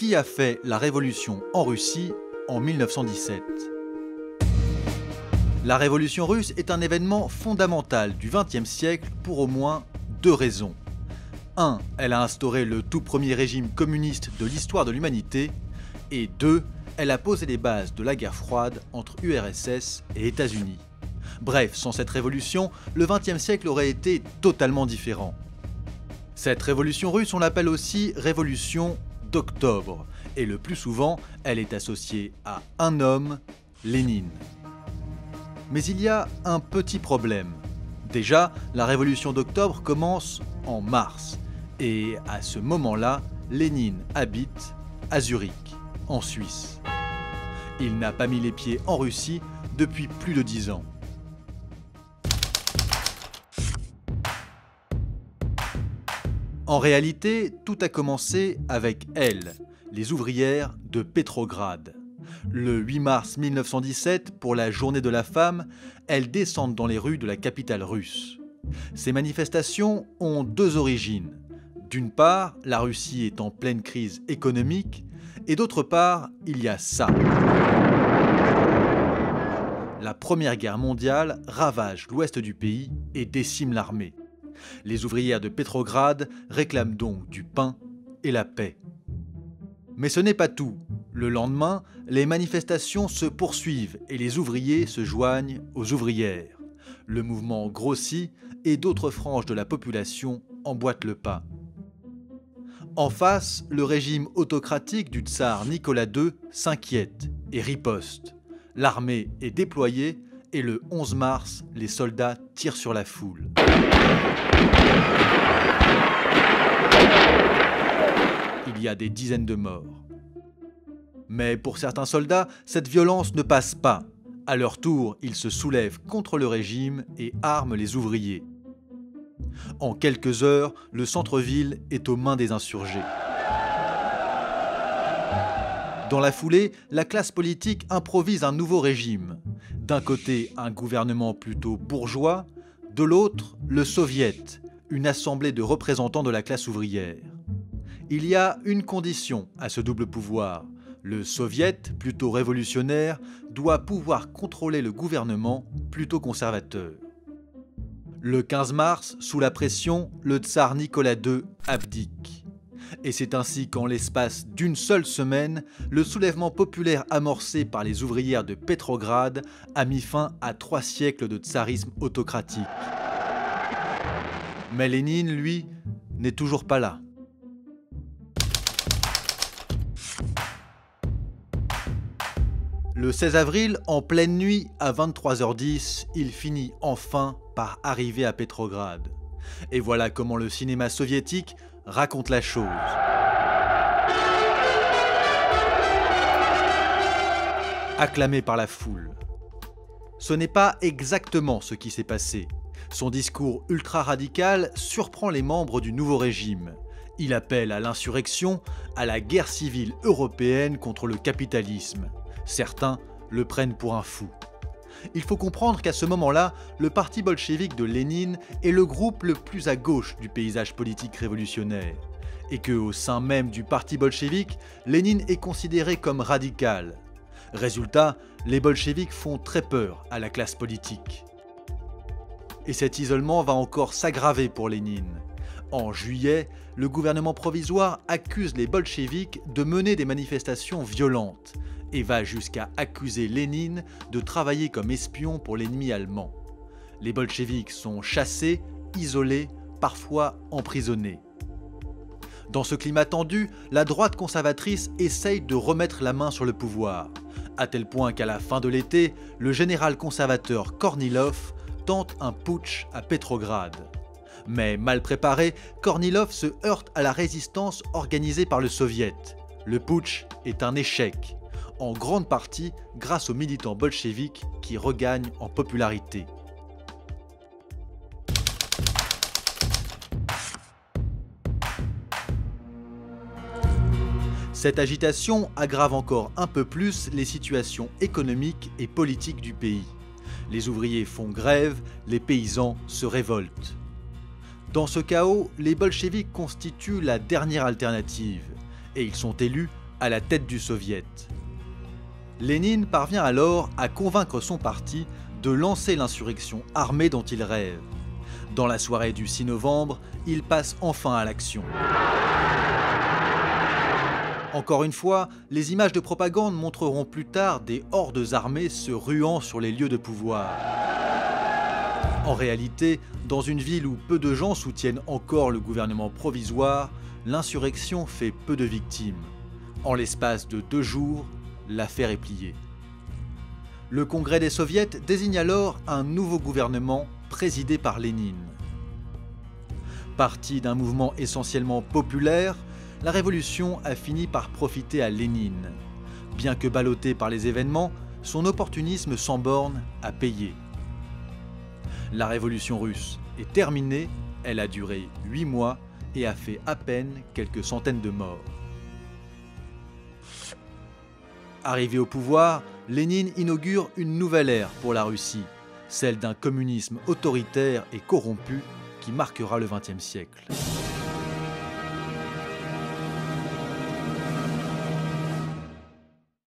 Qui a fait la révolution en Russie en 1917 ? La révolution russe est un événement fondamental du XXe siècle pour au moins deux raisons. 1. Elle a instauré le tout premier régime communiste de l'histoire de l'humanité. Et 2. Elle a posé les bases de la guerre froide entre URSS et États-Unis. Bref, sans cette révolution, le XXe siècle aurait été totalement différent. Cette révolution russe, on l'appelle aussi révolution d'octobre. Et le plus souvent, elle est associée à un homme, Lénine. Mais il y a un petit problème. Déjà, la révolution d'octobre commence en mars. Et à ce moment-là, Lénine habite à Zurich, en Suisse. Il n'a pas mis les pieds en Russie depuis plus de 10 ans. En réalité, tout a commencé avec elles, les ouvrières de Pétrograd. Le 8 mars 1917, pour la journée de la femme, elles descendent dans les rues de la capitale russe. Ces manifestations ont deux origines. D'une part, la Russie est en pleine crise économique, et d'autre part, il y a ça. La Première Guerre mondiale ravage l'ouest du pays et décime l'armée. Les ouvrières de Pétrograd réclament donc du pain et la paix. Mais ce n'est pas tout. Le lendemain, les manifestations se poursuivent et les ouvriers se joignent aux ouvrières. Le mouvement grossit et d'autres franges de la population emboîtent le pas. En face, le régime autocratique du tsar Nicolas II s'inquiète et riposte. L'armée est déployée et le 11 mars, les soldats tirent sur la foule. Il y a des dizaines de morts. Mais pour certains soldats, cette violence ne passe pas. À leur tour, ils se soulèvent contre le régime et arment les ouvriers. En quelques heures, le centre-ville est aux mains des insurgés. Dans la foulée, la classe politique improvise un nouveau régime. D'un côté, un gouvernement plutôt bourgeois, de l'autre, le Soviet, une assemblée de représentants de la classe ouvrière. Il y a une condition à ce double pouvoir. Le Soviet, plutôt révolutionnaire, doit pouvoir contrôler le gouvernement, plutôt conservateur. Le 15 mars, sous la pression, le tsar Nicolas II abdique. Et c'est ainsi qu'en l'espace d'une seule semaine, le soulèvement populaire amorcé par les ouvrières de Pétrograd a mis fin à 3 siècles de tsarisme autocratique. Mais Lénine, lui, n'est toujours pas là. Le 16 avril, en pleine nuit, à 23h10, il finit enfin par arriver à Pétrograd. Et voilà comment le cinéma soviétique raconte la chose. Acclamé par la foule. Ce n'est pas exactement ce qui s'est passé. Son discours ultra-radical surprend les membres du nouveau régime. Il appelle à l'insurrection, à la guerre civile européenne contre le capitalisme. Certains le prennent pour un fou. Il faut comprendre qu'à ce moment-là, le parti bolchevique de Lénine est le groupe le plus à gauche du paysage politique révolutionnaire. Et qu'au sein même du parti bolchevique, Lénine est considéré comme radical. Résultat, les bolcheviks font très peur à la classe politique. Et cet isolement va encore s'aggraver pour Lénine. En juillet, le gouvernement provisoire accuse les bolcheviks de mener des manifestations violentes et va jusqu'à accuser Lénine de travailler comme espion pour l'ennemi allemand. Les bolcheviks sont chassés, isolés, parfois emprisonnés. Dans ce climat tendu, la droite conservatrice essaye de remettre la main sur le pouvoir, à tel point qu'à la fin de l'été, le général conservateur Kornilov tente un putsch à Pétrograd. Mais mal préparé, Kornilov se heurte à la résistance organisée par le Soviet. Le putsch est un échec, en grande partie grâce aux militants bolcheviks qui regagnent en popularité. Cette agitation aggrave encore un peu plus les situations économiques et politiques du pays. Les ouvriers font grève, les paysans se révoltent. Dans ce chaos, les bolcheviks constituent la dernière alternative et ils sont élus à la tête du soviet. Lénine parvient alors à convaincre son parti de lancer l'insurrection armée dont il rêve. Dans la soirée du 6 novembre, il passe enfin à l'action. Encore une fois, les images de propagande montreront plus tard des hordes armées se ruant sur les lieux de pouvoir. En réalité, dans une ville où peu de gens soutiennent encore le gouvernement provisoire, l'insurrection fait peu de victimes. En l'espace de 2 jours, l'affaire est pliée. Le Congrès des Soviets désigne alors un nouveau gouvernement présidé par Lénine. Parti d'un mouvement essentiellement populaire, la révolution a fini par profiter à Lénine. Bien que ballotté par les événements, son opportunisme sans borne a payé. La révolution russe est terminée, elle a duré 8 mois et a fait à peine quelques centaines de morts. Arrivé au pouvoir, Lénine inaugure une nouvelle ère pour la Russie, celle d'un communisme autoritaire et corrompu qui marquera le XXe siècle.